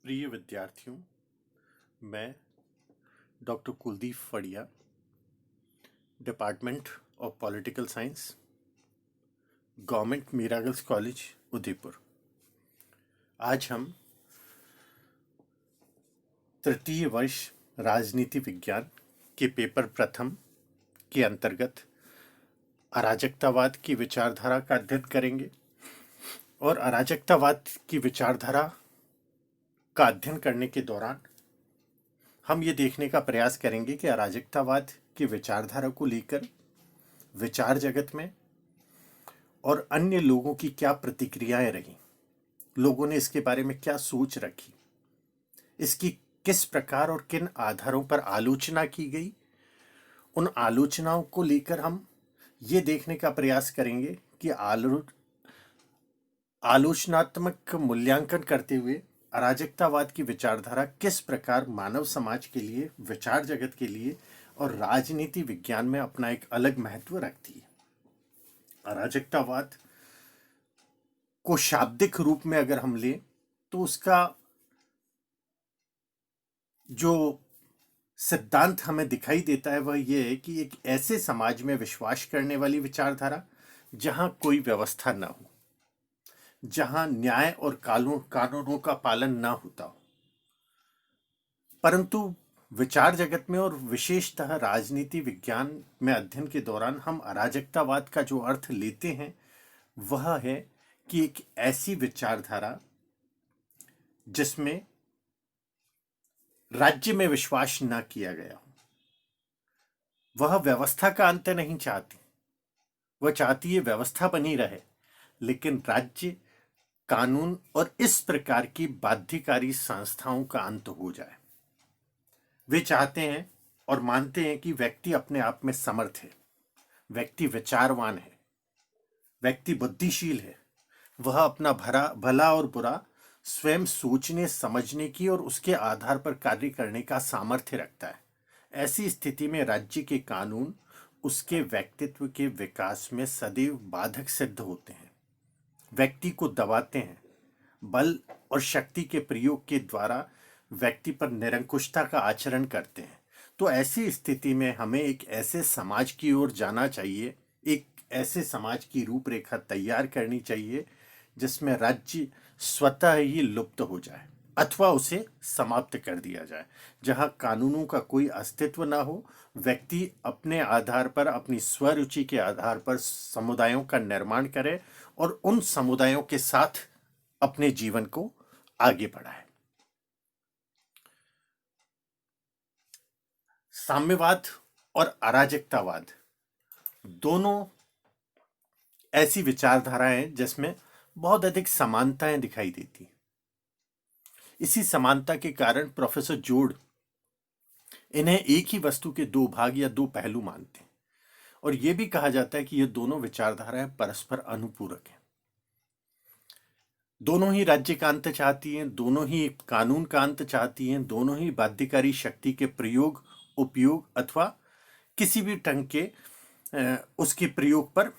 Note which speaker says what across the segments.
Speaker 1: प्रिय विद्यार्थियों, मैं doctor Kuldeep Fadia, department of political science, government Meera girls college Udaipur. आज हम तृतीय वर्ष राजनीति विज्ञान के पेपर प्रथम के अंतर्गत अराजकतावाद की विचारधारा का अध्ययन करेंगे और अराजकतावाद की विचारधारा का अध्ययन करने के दौरान हम ये देखने का प्रयास करेंगे कि अराजकतावाद की विचारधारा को लेकर विचार जगत में और अन्य लोगों की क्या प्रतिक्रियाएं रही, लोगों ने इसके बारे में क्या सोच रखी, इसकी किस प्रकार और किन आधारों पर आलोचना की गई। उन आलोचनाओं को लेकर हम ये देखने का प्रयास करेंगे कि आलोचनात्मक मूल्यांकन करते हुए अराजकतावाद की विचारधारा किस प्रकार मानव समाज के लिए, विचार जगत के लिए और राजनीति विज्ञान में अपना एक अलग महत्व रखती है। अराजकतावाद को शाब्दिक रूप में अगर हम लें तो उसका जो सिद्धांत हमें दिखाई देता है वह यह है कि एक ऐसे समाज में विश्वास करने वाली विचारधारा जहां कोई व्यवस्था न हो, जहां न्याय और कानूनों का पालन न होता हो। परंतु विचार जगत में और विशेषतः राजनीति विज्ञान में अध्ययन के दौरान हम अराजकतावाद का जो अर्थ लेते हैं वह है कि एक ऐसी विचारधारा जिसमें राज्य में विश्वास न किया गया हो। वह व्यवस्था का अंत नहीं चाहती, वह चाहती है व्यवस्था बनी रहे, लेकिन राज्य, कानून और इस प्रकार की बाध्यकारी संस्थाओं का अंत हो जाए। वे चाहते हैं और मानते हैं कि व्यक्ति अपने आप में समर्थ है, व्यक्ति विचारवान है, व्यक्ति बुद्धिशील है, वह अपना भला और बुरा स्वयं सोचने समझने की और उसके आधार पर कार्य करने का सामर्थ्य रखता है। ऐसी स्थिति में राज्य के कानून उसके व्यक्तित्व के विकास में सदैव बाधक सिद्ध होते हैं, व्यक्ति को दबाते हैं, बल और शक्ति के प्रयोग के द्वारा व्यक्ति पर निरंकुशता का आचरण करते हैं। तो ऐसी स्थिति में हमें एक ऐसे समाज की ओर जाना चाहिए, एक ऐसे समाज की रूपरेखा तैयार करनी चाहिए जिसमें राज्य स्वतः ही लुप्त हो जाए अथवा उसे समाप्त कर दिया जाए, जहां कानूनों का कोई अस्तित्व ना हो, व्यक्ति अपने आधार पर, अपनी स्वरुचि के आधार पर समुदायों का निर्माण करे और उन समुदायों के साथ अपने जीवन को आगे बढ़ाए। साम्यवाद और अराजकतावाद दोनों ऐसी विचारधाराएं जिसमें बहुत अधिक समानताएं दिखाई देती। इसी समानता के कारण प्रोफेसर जोड़ इन्हें एक ही वस्तु के दो भाग या दो पहलू मानते हैं और यह भी कहा जाता है कि ये दोनों विचारधाराएं परस्पर अनुपूरक हैं। दोनों ही राज्य का अंत चाहती हैं, दोनों ही कानून का अंत चाहती हैं, दोनों ही बाध्यकारी शक्ति के प्रयोग, उपयोग अथवा किसी भी ढंग के उसके प्रयोग पर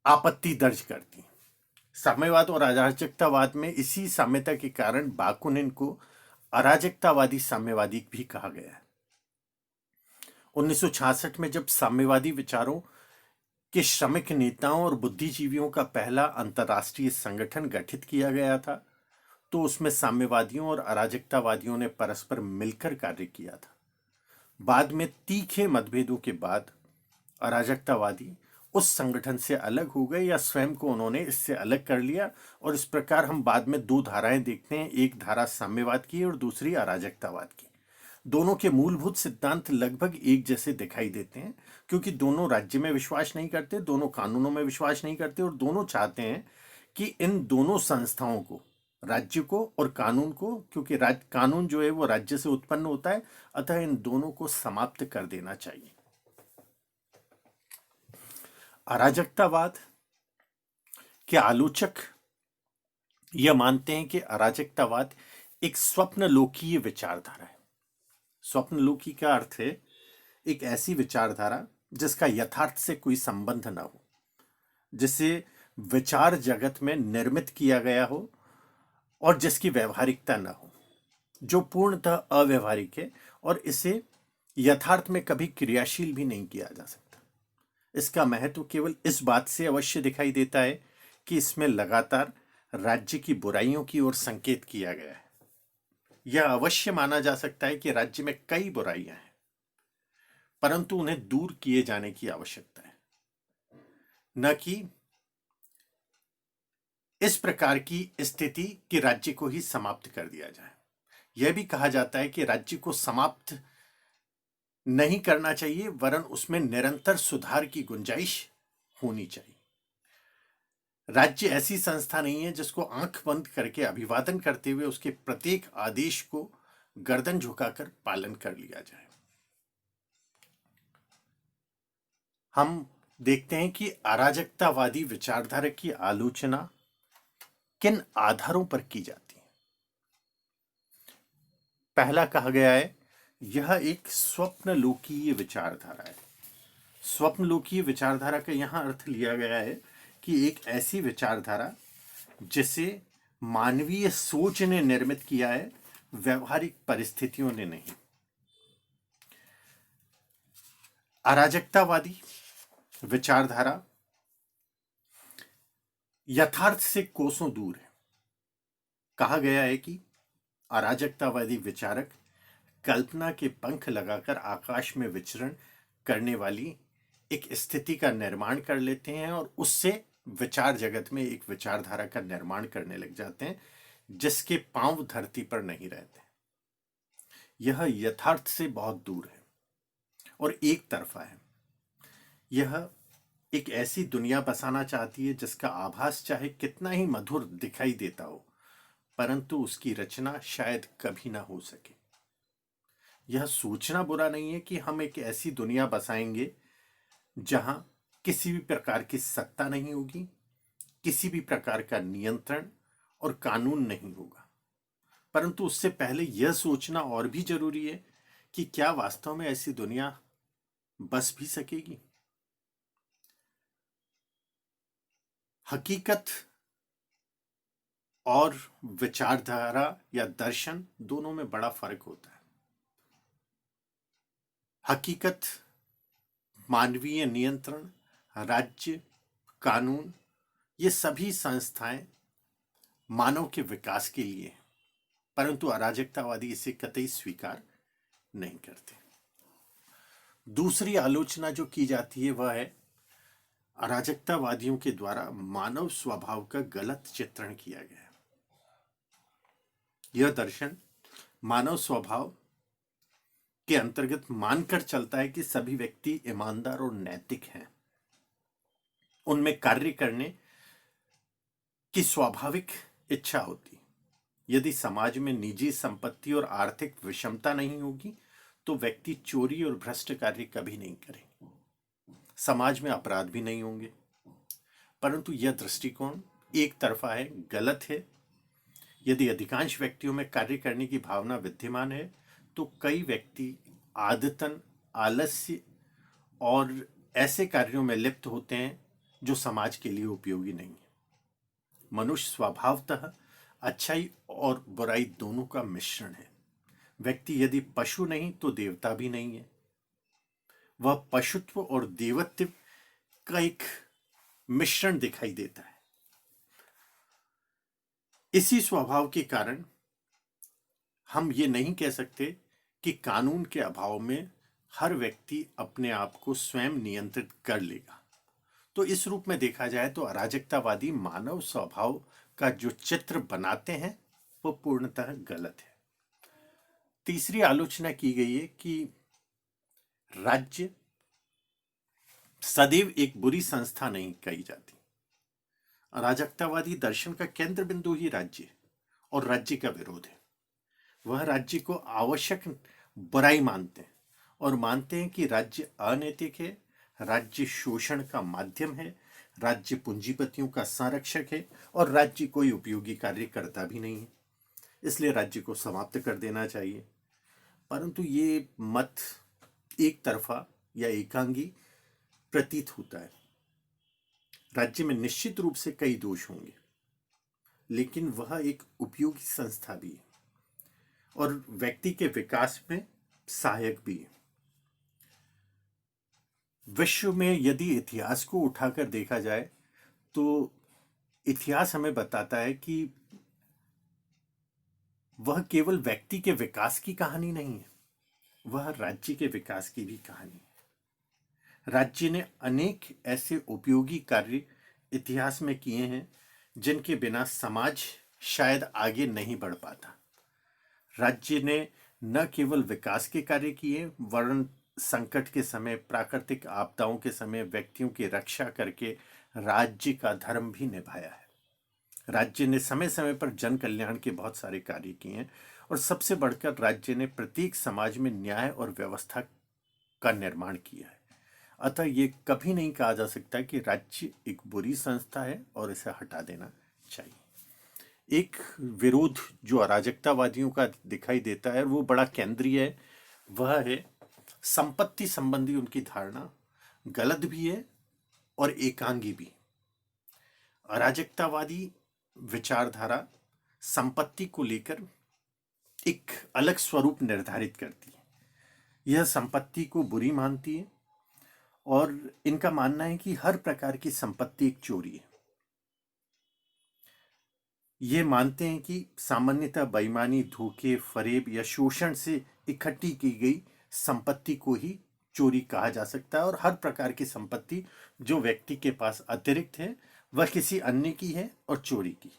Speaker 1: आपत्ति दर्ज करती हैं। साम्यवाद और अराजकतावाद में इसी साम्यता के कारण बाकुनिन को अराजकतावादी साम्यवादी भी कहा गया है। 1966 में जब साम्यवादी विचारों के श्रमिक नेताओं और बुद्धिजीवियों का पहला अंतर्राष्ट्रीय संगठन गठित किया गया था, तो उसमें साम्यवादियों और अराजकतावादियों ने परस्पर मिलकर कार्य किया था। बाद में तीखे मतभेदों के बाद अराजकतावादी उस संगठन से अलग हो गए या स्वयं को उन्होंने इससे अलग कर लिया और इस प्रकार हम बाद में दो धाराएं देखते हैं, एक धारा साम्यवाद की और दूसरी अराजकतावाद की। दोनों के मूलभूत सिद्धांत लगभग एक जैसे दिखाई देते हैं, क्योंकि दोनों राज्य में विश्वास नहीं करते, दोनों कानूनों में विश्वास नहीं करते और दोनों चाहते हैं कि इन दोनों संस्थाओं को, राज्य को और कानून को, क्योंकि कानून जो है वो राज्य से उत्पन्न होता है, अतः इन दोनों को समाप्त कर देना चाहिए। अराजकतावाद के आलोचक यह मानते हैं कि अराजकतावाद एक स्वप्नलोकीय विचारधारा है। स्वप्नलोकी का अर्थ है एक ऐसी विचारधारा जिसका यथार्थ से कोई संबंध ना हो, जिसे विचार जगत में निर्मित किया गया हो और जिसकी व्यवहारिकता न हो, जो पूर्णतः अव्यवहारिक है और इसे यथार्थ में कभी क्रियाशील भी नहीं किया जा सकता। इसका महत्व केवल इस बात से अवश्य दिखाई देता है कि इसमें लगातार राज्य की बुराइयों की ओर संकेत किया गया है। यह अवश्य माना जा सकता है कि राज्य में कई बुराइयां हैं, परंतु उन्हें दूर किए जाने की आवश्यकता है, न कि इस प्रकार की स्थिति कि राज्य को ही समाप्त कर दिया जाए। यह भी कहा जाता है कि राज्य को समाप्त नहीं करना चाहिए, वरन उसमें निरंतर सुधार की गुंजाइश होनी चाहिए। राज्य ऐसी संस्था नहीं है जिसको आंख बंद करके अभिवादन करते हुए उसके प्रत्येक आदेश को गर्दन झुकाकर पालन कर लिया जाए। हम देखते हैं कि अराजकतावादी विचारधारा की आलोचना किन आधारों पर की जाती है। पहला कहा गया है, यह एक स्वप्नलोकीय विचारधारा है। स्वप्नलोकीय विचारधारा का यहां अर्थ लिया गया है कि एक ऐसी विचारधारा जिसे मानवीय सोच ने निर्मित किया है, व्यवहारिक परिस्थितियों ने नहीं। अराजकतावादी विचारधारा यथार्थ से कोसों दूर है। कहा गया है कि अराजकतावादी विचारक कल्पना के पंख लगाकर आकाश में विचरण करने वाली एक स्थिति का निर्माण कर लेते हैं और उससे विचार जगत में एक विचारधारा का निर्माण करने लग जाते हैं जिसके पांव धरती पर नहीं रहते। यह यथार्थ से बहुत दूर है और एक तरफा है। यह एक ऐसी दुनिया बसाना चाहती है जिसका आभास चाहे कितना ही मधुर दिखाई देता हो, परंतु उसकी रचना शायद कभी ना हो सके। यह सोचना बुरा नहीं है कि हम एक ऐसी दुनिया बसाएंगे जहां किसी भी प्रकार की सत्ता नहीं होगी, किसी भी प्रकार का नियंत्रण और कानून नहीं होगा, परंतु उससे पहले यह सोचना और भी जरूरी है कि क्या वास्तव में ऐसी दुनिया बस भी सकेगी। हकीकत और विचारधारा या दर्शन दोनों में बड़ा फर्क होता है। हकीकत मानवीय नियंत्रण, राज्य, कानून, ये सभी संस्थाएं मानव के विकास के लिए हैं, परंतु अराजकतावादी इसे कतई स्वीकार नहीं करते। दूसरी आलोचना जो की जाती है वह है, अराजकतावादियों के द्वारा मानव स्वभाव का गलत चित्रण किया गया है। यह दर्शन मानव स्वभाव के अंतर्गत मानकर चलता है कि सभी व्यक्ति ईमानदार और नैतिक हैं। उनमें कार्य करने की स्वाभाविक इच्छा होती। यदि समाज में निजी संपत्ति और आर्थिक विषमता नहीं होगी तो व्यक्ति चोरी और भ्रष्ट कार्य कभी नहीं करेंगे, समाज में अपराध भी नहीं होंगे। परंतु यह दृष्टिकोण एक तरफा है, गलत है। यदि अधिकांश व्यक्तियों में कार्य करने की भावना विद्यमान है तो कई व्यक्ति आदतन आलस्य और ऐसे कार्यों में लिप्त होते हैं जो समाज के लिए उपयोगी नहीं है। मनुष्य स्वभावतः अच्छाई और बुराई दोनों का मिश्रण है। व्यक्ति यदि पशु नहीं तो देवता भी नहीं है। वह पशुत्व और देवत्व का एक मिश्रण दिखाई देता है। इसी स्वभाव के कारण हम ये नहीं कह सकते कि कानून के अभाव में हर व्यक्ति अपने आप को स्वयं नियंत्रित कर लेगा। तो इस रूप में देखा जाए तो अराजकतावादी मानव स्वभाव का जो चित्र बनाते हैं वो पूर्णतः गलत है। तीसरी आलोचना की गई है कि राज्य सदैव एक बुरी संस्था नहीं कही जाती। अराजकतावादी दर्शन का केंद्र बिंदु ही राज्य और राज्य का विरोध है। वह राज्य को आवश्यक बुराई मानते हैं और मानते हैं कि राज्य अनैतिक है, राज्य शोषण का माध्यम है, राज्य पूंजीपतियों का संरक्षक है और राज्य कोई उपयोगी कार्य करता भी नहीं है, इसलिए राज्य को समाप्त कर देना चाहिए। परंतु ये मत एक तरफा या एकांगी प्रतीत होता है। राज्य में निश्चित रूप से कई दोष होंगे, लेकिन वह एक उपयोगी संस्था भी है और व्यक्ति के विकास में सहायक भी है। विश्व में यदि इतिहास को उठाकर देखा जाए तो इतिहास हमें बताता है कि वह केवल व्यक्ति के विकास की कहानी नहीं है, वह राज्य के विकास की भी कहानी है। राज्य ने अनेक ऐसे उपयोगी कार्य इतिहास में किए हैं जिनके बिना समाज शायद आगे नहीं बढ़ पाता। राज्य ने न केवल विकास के कार्य किए वरन संकट के समय, प्राकृतिक आपदाओं के समय व्यक्तियों की रक्षा करके राज्य का धर्म भी निभाया है। राज्य ने समय समय पर जन कल्याण के बहुत सारे कार्य किए हैं और सबसे बढ़कर राज्य ने प्रत्येक समाज में न्याय और व्यवस्था का निर्माण किया है। अतः ये कभी नहीं कहा जा सकता कि राज्य एक बुरी संस्था है और इसे हटा देना चाहिए। एक विरोध जो अराजकतावादियों का दिखाई देता है वो बड़ा केंद्रीय है, वह है संपत्ति संबंधी उनकी धारणा गलत भी है और एकांगी भी। अराजकतावादी विचारधारा संपत्ति को लेकर एक अलग स्वरूप निर्धारित करती है। यह संपत्ति को बुरी मानती है और इनका मानना है कि हर प्रकार की संपत्ति एक चोरी है। ये मानते हैं कि सामान्यतः बेईमानी, धोखे, फरेब या शोषण से इकट्ठी की गई संपत्ति को ही चोरी कहा जा सकता है और हर प्रकार की संपत्ति जो व्यक्ति के पास अतिरिक्त है वह किसी अन्य की है और चोरी की।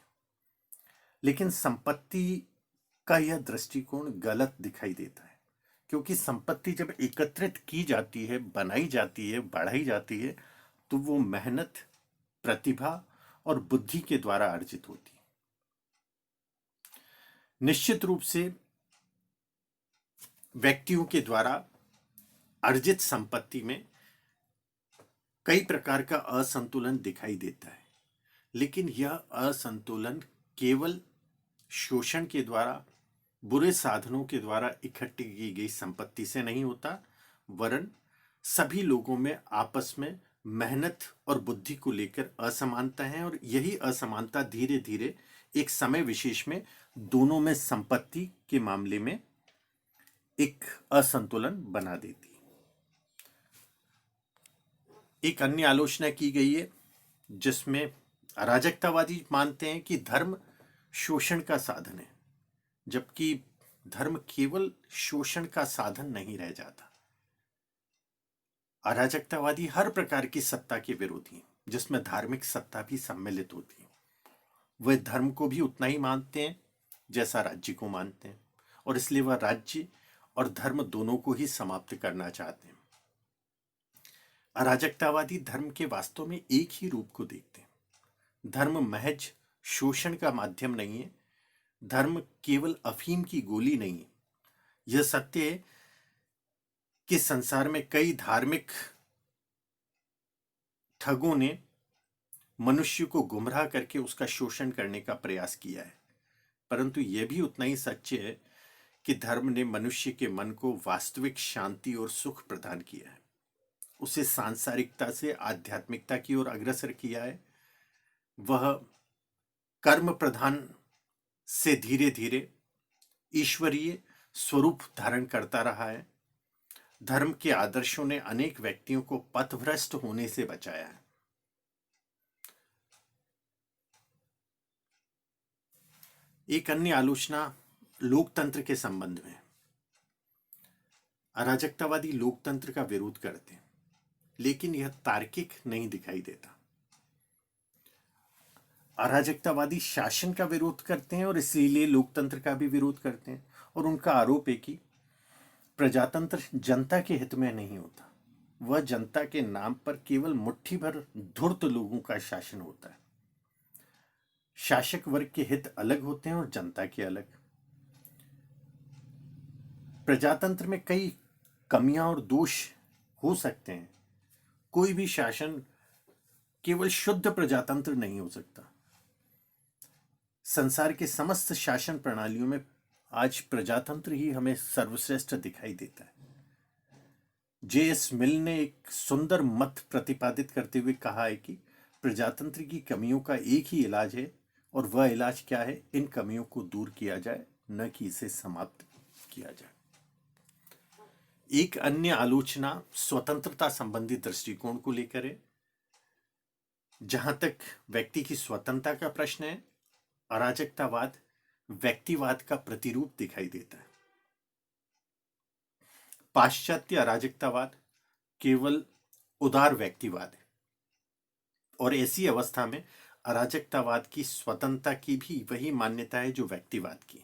Speaker 1: लेकिन संपत्ति का यह दृष्टिकोण गलत दिखाई देता है, क्योंकि संपत्ति जब एकत्रित की जाती है, बनाई जाती है, बढ़ाई जाती है तो वो मेहनत, प्रतिभा और बुद्धि के द्वारा अर्जित होती है। निश्चित रूप से व्यक्तियों के द्वारा अर्जित संपत्ति में कई प्रकार का असंतुलन दिखाई देता है, लेकिन यह असंतुलन केवल शोषण के द्वारा, बुरे साधनों के द्वारा इकट्ठी की गई संपत्ति से नहीं होता, वरन सभी लोगों में आपस में मेहनत और बुद्धि को लेकर असमानता है और यही असमानता धीरे धीरे एक समय विशेष में दोनों में संपत्ति के मामले में एक असंतुलन बना देती है। एक अन्य आलोचना की गई है जिसमें अराजकतावादी मानते हैं कि धर्म शोषण का साधन है, जबकि धर्म केवल शोषण का साधन नहीं रह जाता। अराजकतावादी हर प्रकार की सत्ता के विरोधी हैं, जिसमें धार्मिक सत्ता भी सम्मिलित होती है। वे धर्म को भी उतना ही मानते हैं जैसा राज्य को मानते हैं और इसलिए वह राज्य और धर्म दोनों को ही समाप्त करना चाहते हैं। अराजकतावादी धर्म के वास्तव में एक ही रूप को देखते हैं। धर्म महज शोषण का माध्यम नहीं है, धर्म केवल अफीम की गोली नहीं है। यह सत्य है कि संसार में कई धार्मिक ठगों ने मनुष्य को गुमराह करके उसका शोषण करने का प्रयास किया है, परंतु यह भी उतना ही सच्चे है कि धर्म ने मनुष्य के मन को वास्तविक शांति और सुख प्रदान किया है, उसे सांसारिकता से आध्यात्मिकता की ओर अग्रसर किया है। वह कर्म प्रधान से धीरे धीरे ईश्वरीय स्वरूप धारण करता रहा है। धर्म के आदर्शों ने अनेक व्यक्तियों को पथभ्रष्ट होने से बचाया है। एक अन्य आलोचना लोकतंत्र के संबंध में। अराजकतावादी लोकतंत्र का विरोध करते हैं, लेकिन यह तार्किक नहीं दिखाई देता। अराजकतावादी शासन का विरोध करते हैं और इसीलिए लोकतंत्र का भी विरोध करते हैं और उनका आरोप है कि प्रजातंत्र जनता के हित में नहीं होता, वह जनता के नाम पर केवल मुट्ठी भर धूर्त लोगों का शासन होता है। शासक वर्ग के हित अलग होते हैं और जनता के अलग। प्रजातंत्र में कई कमियां और दोष हो सकते हैं। कोई भी शासन केवल शुद्ध प्रजातंत्र नहीं हो सकता। संसार के समस्त शासन प्रणालियों में आज प्रजातंत्र ही हमें सर्वश्रेष्ठ दिखाई देता है। जे.एस. मिल ने एक सुंदर मत प्रतिपादित करते हुए कहा है कि प्रजातंत्र की कमियों का एक ही इलाज है और वह इलाज क्या है? इन कमियों को दूर किया जाए, न कि इसे समाप्त किया जाए। एक अन्य आलोचना स्वतंत्रता संबंधी दृष्टिकोण को लेकर है। जहां तक व्यक्ति की स्वतंत्रता का प्रश्न है, अराजकतावाद व्यक्तिवाद का प्रतिरूप दिखाई देता है। पाश्चात्य अराजकतावाद केवल उदार व्यक्तिवाद है, और ऐसी अवस्था में अराजकतावाद की स्वतंत्रता की भी वही मान्यता है जो व्यक्तिवाद की,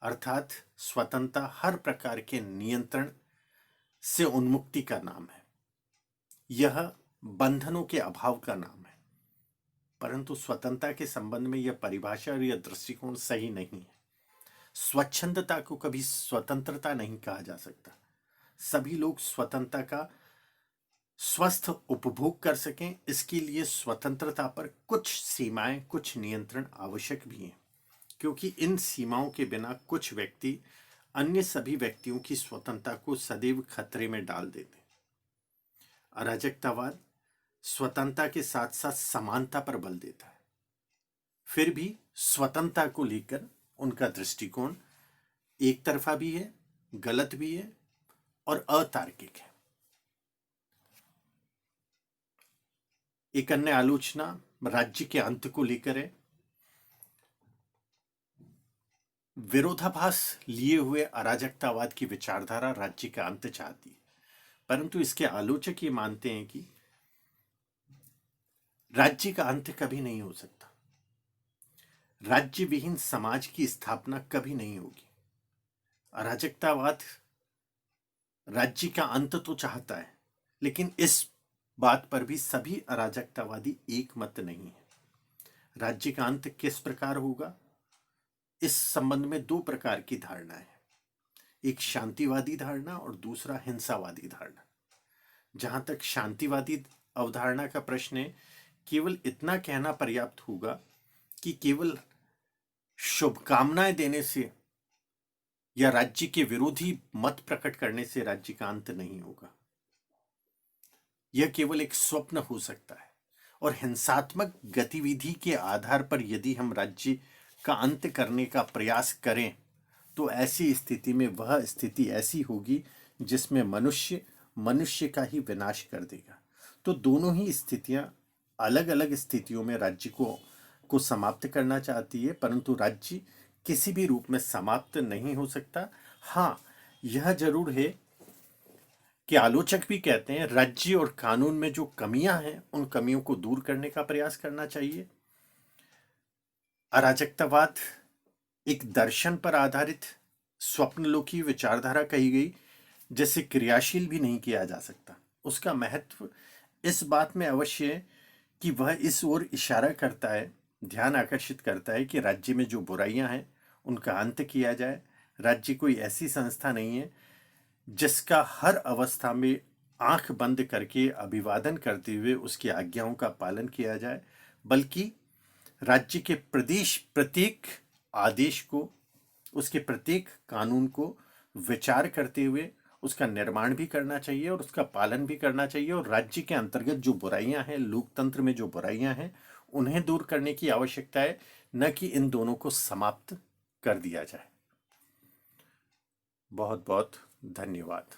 Speaker 1: अर्थात स्वतंत्रता हर प्रकार के नियंत्रण से उन्मुक्ति का नाम है। यह बंधनों के अभाव का नाम है। परंतु स्वतंत्रता के संबंध में यह परिभाषा और यह दृष्टिकोण सही नहीं है। स्वच्छंदता को कभी स्वतंत्रता नहीं कहा जा सकता। सभी लोग स्वतंत्रता का स्वस्थ उपभोग कर सकें, इसके लिए स्वतंत्रता पर कुछ सीमाएं, कुछ नियंत्रण आवश्यक भी हैं, क्योंकि इन सीमाओं के बिना कुछ व्यक्ति अन्य सभी व्यक्तियों की स्वतंत्रता को सदैव खतरे में डाल देते। अराजकतावाद स्वतंत्रता के साथ साथ समानता पर बल देता है। फिर भी स्वतंत्रता को लेकर उनका दृष्टिकोण एक तरफा भी है, गलत भी है और अतार्किक है। एक अन्य आलोचना राज्य के अंत को लेकर है। विरोधाभास लिए हुए अराजकतावाद की विचारधारा राज्य का अंत चाहती है, परंतु इसके आलोचक ये मानते हैं कि राज्य का अंत कभी नहीं हो सकता। राज्य विहीन समाज की स्थापना कभी नहीं होगी। अराजकतावाद राज्य का अंत तो चाहता है, लेकिन इस बात पर भी सभी अराजकतावादी एक मत नहीं है। राज्य का अंत किस प्रकार होगा, इस संबंध में दो प्रकार की धारणा है। एक शांतिवादी धारणा और दूसरा हिंसावादी धारणा। जहां तक शांतिवादी अवधारणा का प्रश्न है, केवल इतना कहना पर्याप्त होगा कि केवल शुभकामनाएं देने से या राज्य के विरोधी मत प्रकट करने से राज्य का अंत नहीं होगा। यह केवल एक स्वप्न हो सकता है, और हिंसात्मक गतिविधि के आधार पर यदि हम राज्य का अंत करने का प्रयास करें तो ऐसी स्थिति में वह स्थिति ऐसी होगी जिसमें मनुष्य का ही विनाश कर देगा। तो दोनों ही स्थितियां अलग अलग स्थितियों में राज्य को समाप्त करना चाहती है, परंतु राज्य किसी भी रूप में समाप्त नहीं हो सकता। हाँ, यह जरूर है कि आलोचक भी कहते हैं राज्य और कानून में जो कमियां हैं उन कमियों को दूर करने का प्रयास करना चाहिए। अराजकतावाद एक दर्शन पर आधारित स्वप्नलोकी विचारधारा कही गई, जैसे क्रियाशील भी नहीं किया जा सकता। उसका महत्व इस बात में अवश्य है कि वह इस ओर इशारा करता है, ध्यान आकर्षित करता है कि राज्य में जो बुराइयां हैं उनका अंत किया जाए। राज्य कोई ऐसी संस्था नहीं है जिसका हर अवस्था में आंख बंद करके अभिवादन करते हुए उसकी आज्ञाओं का पालन किया जाए, बल्कि राज्य के प्रत्येक आदेश को, उसके प्रत्येक कानून को विचार करते हुए उसका निर्माण भी करना चाहिए और उसका पालन भी करना चाहिए। और राज्य के अंतर्गत जो बुराइयां हैं, लोकतंत्र में जो बुराइयां हैं, उन्हें दूर करने की आवश्यकता है, न कि इन दोनों को समाप्त कर दिया जाए। बहुत बहुत धन्यवाद।